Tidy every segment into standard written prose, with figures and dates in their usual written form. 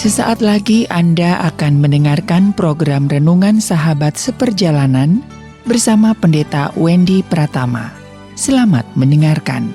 Sesaat lagi Anda akan mendengarkan program Renungan Sahabat Seperjalanan bersama Pendeta Wendy Pratama. Selamat mendengarkan.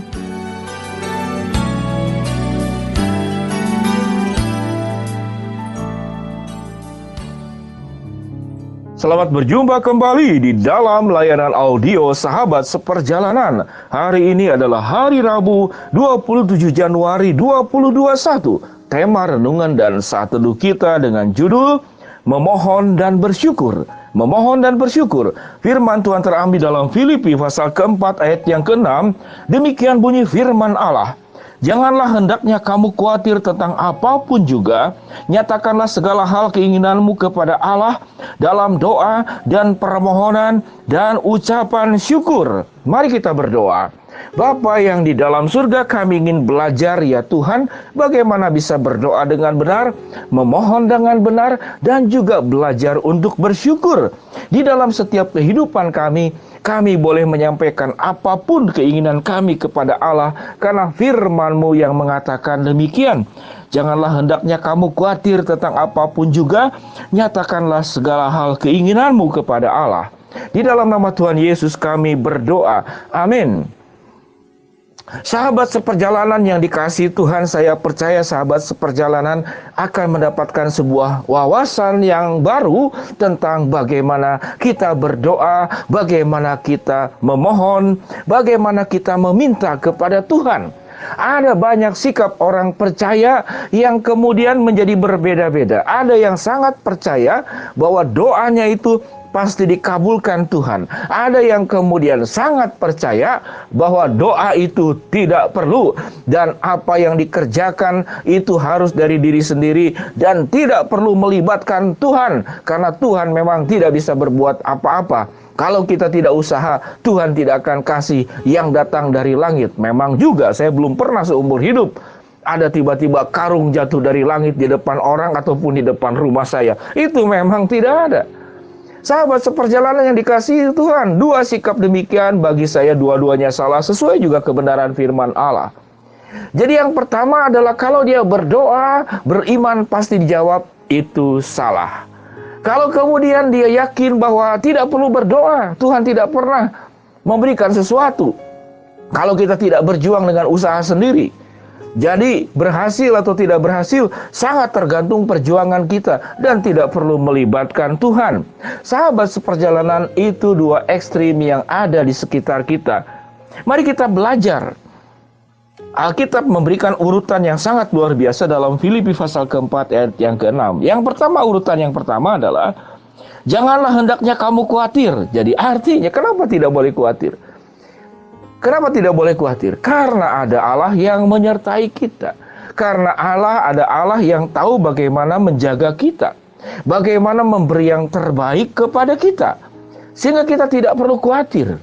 Selamat berjumpa kembali di dalam layanan audio Sahabat Seperjalanan. Hari ini adalah hari Rabu 27 Januari 2021. Tema renungan dan saat teduh kita dengan judul Memohon dan Bersyukur. Memohon dan bersyukur. Firman Tuhan terambil dalam Filipi pasal keempat ayat yang ke-6. Demikian bunyi firman Allah. Janganlah hendaknya kamu khawatir tentang apapun juga. Nyatakanlah segala hal keinginanmu kepada Allah dalam doa dan permohonan dan ucapan syukur. Mari kita berdoa. Bapa yang di dalam surga, kami ingin belajar ya Tuhan, bagaimana bisa berdoa dengan benar, memohon dengan benar, dan juga belajar untuk bersyukur. Di dalam setiap kehidupan kami boleh menyampaikan apapun keinginan kami kepada Allah, karena firman-Mu yang mengatakan demikian. Janganlah hendaknya kamu khawatir tentang apapun juga, nyatakanlah segala hal keinginanmu kepada Allah. Di dalam nama Tuhan Yesus kami berdoa. Amin. Sahabat seperjalanan yang dikasihi Tuhan, saya percaya sahabat seperjalanan akan mendapatkan sebuah wawasan yang baru tentang bagaimana kita berdoa, bagaimana kita memohon, bagaimana kita meminta kepada Tuhan. Ada banyak sikap orang percaya yang kemudian menjadi berbeda-beda. Ada yang sangat percaya bahwa doanya itu pasti dikabulkan Tuhan. Ada yang kemudian sangat percaya bahwa doa itu tidak perlu, dan apa yang dikerjakan itu harus dari diri sendiri dan tidak perlu melibatkan Tuhan, karena Tuhan memang tidak bisa berbuat apa-apa. Kalau kita tidak usaha, Tuhan tidak akan kasih yang datang dari langit. Memang juga saya belum pernah seumur hidup ada tiba-tiba karung jatuh dari langit di depan orang ataupun di depan rumah saya. Itu memang tidak ada. Sahabat seperjalanan yang dikasihi Tuhan, dua sikap demikian bagi saya dua-duanya salah, sesuai juga kebenaran firman Allah. Jadi yang pertama adalah kalau dia berdoa, beriman pasti dijawab, itu salah. Kalau kemudian dia yakin bahwa tidak perlu berdoa, Tuhan tidak pernah memberikan sesuatu. Kalau kita tidak berjuang dengan usaha sendiri. Jadi berhasil atau tidak berhasil sangat tergantung perjuangan kita dan tidak perlu melibatkan Tuhan. Sahabat seperjalanan, itu dua ekstrim yang ada di sekitar kita. Mari kita belajar. Alkitab memberikan urutan yang sangat luar biasa dalam Filipi pasal keempat ayat yang ke-6. Yang pertama, urutan yang pertama adalah janganlah hendaknya kamu khawatir. Jadi artinya kenapa tidak boleh khawatir? Kenapa tidak boleh khawatir? Karena ada Allah yang menyertai kita. Karena ada Allah yang tahu bagaimana menjaga kita. Bagaimana memberi yang terbaik kepada kita. Sehingga kita tidak perlu khawatir.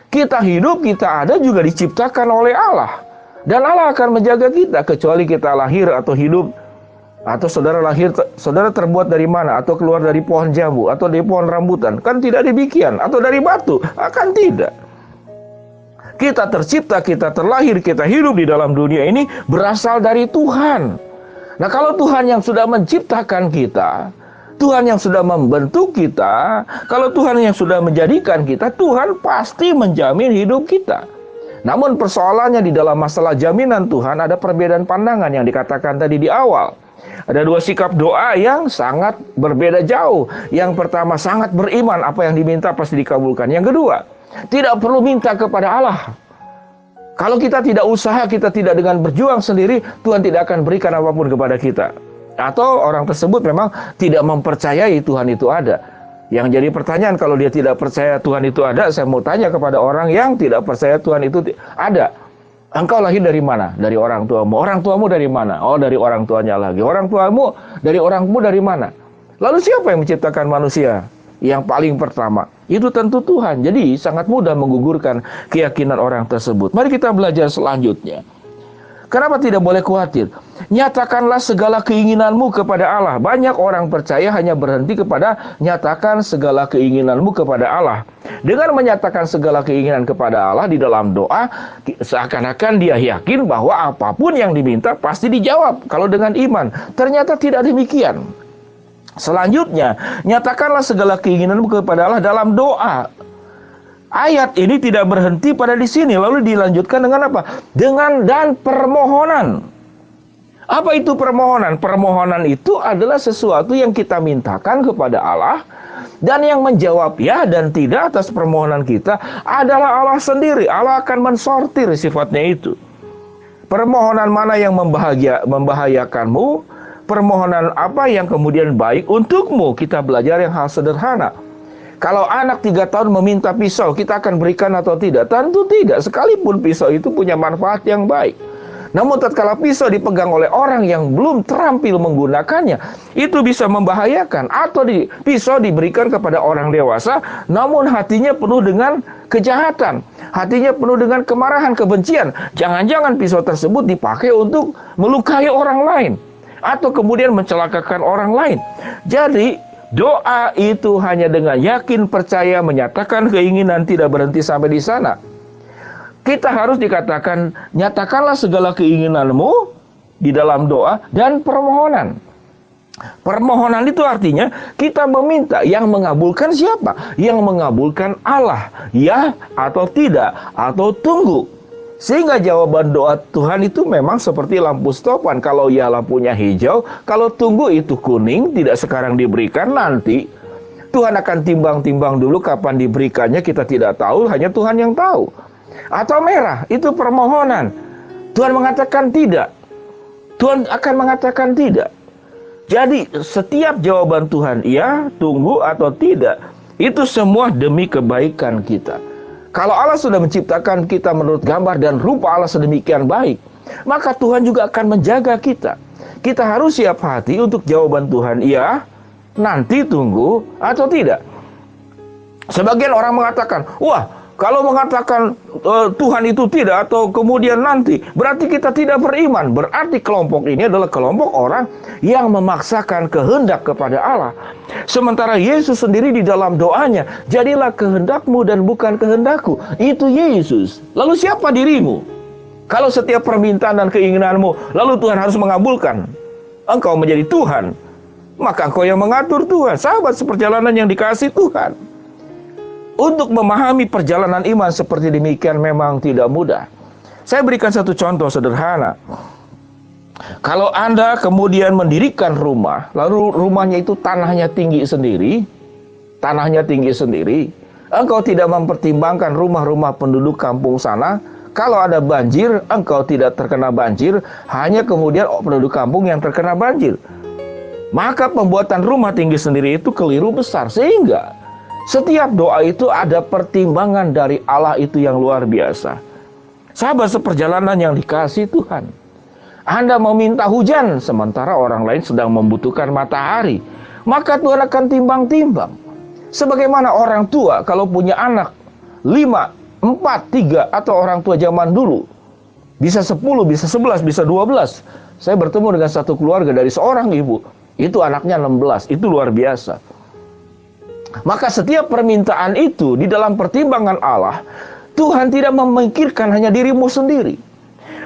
Kita hidup, kita ada juga diciptakan oleh Allah. Dan Allah akan menjaga kita, kecuali kita lahir atau hidup, atau saudara terbuat dari mana, atau keluar dari pohon jambu, atau dari pohon rambutan. Kan tidak demikian. Atau dari batu, akan tidak. Kita tercipta, kita terlahir, kita hidup di dalam dunia ini berasal dari Tuhan. Nah, kalau Tuhan yang sudah menciptakan kita, Tuhan yang sudah membentuk kita, kalau Tuhan yang sudah menjadikan kita, Tuhan pasti menjamin hidup kita. Namun persoalannya di dalam masalah jaminan Tuhan ada perbedaan pandangan yang dikatakan tadi di awal. Ada dua sikap doa yang sangat berbeda jauh. Yang pertama, sangat beriman, apa yang diminta pasti dikabulkan. Yang kedua, tidak perlu minta kepada Allah. Kalau kita tidak usaha, kita tidak dengan berjuang sendiri, Tuhan tidak akan berikan apapun kepada kita. Atau orang tersebut memang tidak mempercayai Tuhan itu ada. Yang jadi pertanyaan, kalau dia tidak percaya Tuhan itu ada, saya mau tanya kepada orang yang tidak percaya Tuhan itu ada. Engkau lahir dari mana? Dari orang tuamu. Orang tuamu dari mana? Oh, dari orang tuanya lagi. Orang tuamu dari orangmu dari mana? Lalu siapa yang menciptakan manusia? Yang paling pertama, itu tentu Tuhan. Jadi sangat mudah menggugurkan keyakinan orang tersebut. Mari kita belajar selanjutnya. Kenapa tidak boleh khawatir? Nyatakanlah segala keinginanmu kepada Allah. Banyak orang percaya hanya berhenti kepada nyatakan segala keinginanmu kepada Allah. Dengan menyatakan segala keinginan kepada Allah di dalam doa, seakan-akan dia yakin bahwa apapun yang diminta pasti dijawab kalau dengan iman. Ternyata tidak demikian. Selanjutnya, nyatakanlah segala keinginanmu kepada Allah dalam doa. Ayat ini tidak berhenti pada di sini, lalu dilanjutkan dengan apa? Dengan dan permohonan. Apa itu permohonan? Permohonan itu adalah sesuatu yang kita mintakan kepada Allah, dan yang menjawab ya dan tidak atas permohonan kita adalah Allah sendiri. Allah akan mensortir sifatnya itu. Permohonan mana yang membahayakanmu? Permohonan apa yang kemudian baik untukmu? Kita belajar yang hal sederhana. Kalau anak 3 tahun meminta pisau, kita akan berikan atau tidak? Tentu tidak, sekalipun pisau itu punya manfaat yang baik. Namun tatkala pisau dipegang oleh orang yang belum terampil menggunakannya, itu bisa membahayakan. Atau pisau diberikan kepada orang dewasa, namun hatinya penuh dengan kejahatan, hatinya penuh dengan kemarahan, kebencian. Jangan-jangan pisau tersebut dipakai untuk melukai orang lain, atau kemudian mencelakakan orang lain. Jadi doa itu hanya dengan yakin, percaya, menyatakan keinginan, tidak berhenti sampai di sana. Kita harus dikatakan, nyatakanlah segala keinginanmu di dalam doa dan permohonan. Permohonan itu artinya kita meminta, yang mengabulkan siapa? Yang mengabulkan Allah, ya atau tidak, atau tunggu. Sehingga jawaban doa Tuhan itu memang seperti lampu stopan. Kalau ya lampunya hijau, kalau tunggu itu kuning, tidak sekarang diberikan, nanti Tuhan akan timbang-timbang dulu kapan diberikannya, kita tidak tahu, hanya Tuhan yang tahu. Atau merah, itu permohonan. Tuhan mengatakan tidak, Tuhan akan mengatakan tidak. Jadi setiap jawaban Tuhan ya, tunggu atau tidak, itu semua demi kebaikan kita. Kalau Allah sudah menciptakan kita menurut gambar dan rupa Allah sedemikian baik, maka Tuhan juga akan menjaga kita. Kita harus siap hati untuk jawaban Tuhan iya, nanti tunggu atau tidak. Sebagian orang mengatakan, wah, kalau mengatakan Tuhan itu tidak atau kemudian nanti, berarti kita tidak beriman. Berarti kelompok ini adalah kelompok orang yang memaksakan kehendak kepada Allah. Sementara Yesus sendiri di dalam doanya, jadilah kehendakmu dan bukan kehendakku. Itu Yesus. Lalu siapa dirimu? Kalau setiap permintaan dan keinginanmu, lalu Tuhan harus mengabulkan. Engkau menjadi Tuhan, maka engkau yang mengatur Tuhan. Sahabat seperjalanan yang dikasihi Tuhan, untuk memahami perjalanan iman seperti demikian memang tidak mudah. Saya berikan satu contoh sederhana. Kalau Anda kemudian mendirikan rumah, lalu rumahnya itu tanahnya tinggi sendiri, engkau tidak mempertimbangkan rumah-rumah penduduk kampung sana. Kalau ada banjir, engkau tidak terkena banjir, hanya kemudian penduduk kampung yang terkena banjir. Maka pembuatan rumah tinggi sendiri itu keliru besar, sehingga setiap doa itu ada pertimbangan dari Allah itu yang luar biasa. Sahabat seperjalanan yang dikasihi Tuhan, Anda meminta hujan, sementara orang lain sedang membutuhkan matahari, maka Tuhan akan timbang-timbang. Sebagaimana orang tua kalau punya anak 5, 4, 3, atau orang tua zaman dulu, bisa 10, bisa 11, bisa 12. Saya bertemu dengan satu keluarga dari seorang ibu, itu anaknya 16, itu luar biasa. Maka setiap permintaan itu di dalam pertimbangan Allah, Tuhan tidak memikirkan hanya dirimu sendiri.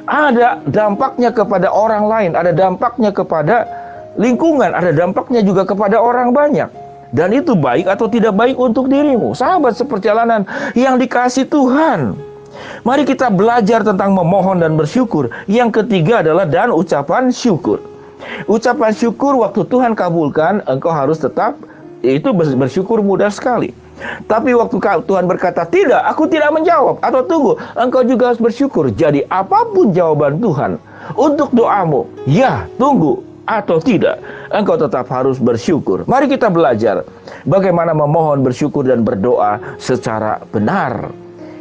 Ada dampaknya kepada orang lain, ada dampaknya kepada lingkungan, ada dampaknya juga kepada orang banyak. Dan itu baik atau tidak baik untuk dirimu. Sahabat seperjalanan yang dikasihi Tuhan, mari kita belajar tentang memohon dan bersyukur. Yang ketiga adalah dan ucapan syukur. Ucapan syukur waktu Tuhan kabulkan, engkau harus tetap itu bersyukur mudah sekali. Tapi waktu Tuhan berkata tidak, aku tidak menjawab atau tunggu, engkau juga harus bersyukur. Jadi apapun jawaban Tuhan untuk doamu, ya, tunggu atau tidak, engkau tetap harus bersyukur. Mari kita belajar bagaimana memohon, bersyukur dan berdoa secara benar.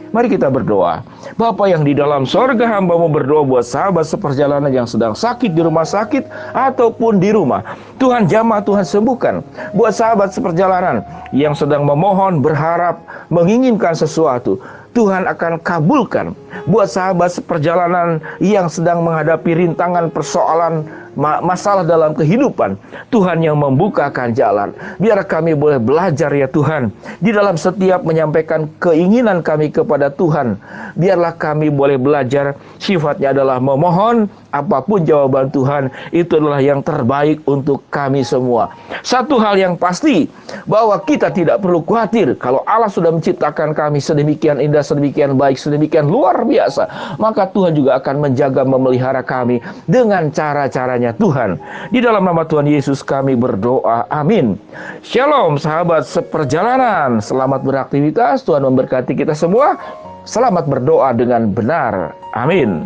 Mari kita berdoa. Bapa yang di dalam sorga, hamba-Mu berdoa buat sahabat seperjalanan yang sedang sakit di rumah sakit ataupun di rumah. Tuhan jamah, Tuhan sembuhkan. Buat sahabat seperjalanan yang sedang memohon, berharap, menginginkan sesuatu, Tuhan akan kabulkan. Buat sahabat seperjalanan yang sedang menghadapi rintangan, persoalan, masalah dalam kehidupan, Tuhan yang membukakan jalan. Biar kami boleh belajar ya Tuhan, di dalam setiap menyampaikan keinginan kami kepada Tuhan, biarlah kami boleh belajar sifatnya adalah memohon. Apapun jawaban Tuhan, itu adalah yang terbaik untuk kami semua. Satu hal yang pasti, bahwa kita tidak perlu khawatir. Kalau Allah sudah menciptakan kami sedemikian indah, sedemikian baik, sedemikian luar biasa, maka Tuhan juga akan menjaga, memelihara kami dengan cara-caranya Tuhan. Di dalam nama Tuhan Yesus kami berdoa, amin. Shalom sahabat seperjalanan, selamat beraktivitas, Tuhan memberkati kita semua. Selamat berdoa dengan benar, amin.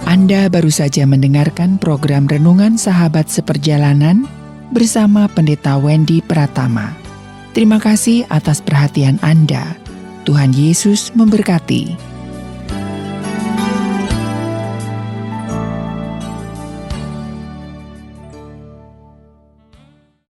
Anda baru saja mendengarkan program Renungan Sahabat Seperjalanan bersama Pendeta Wendy Pratama. Terima kasih atas perhatian Anda. Tuhan Yesus memberkati.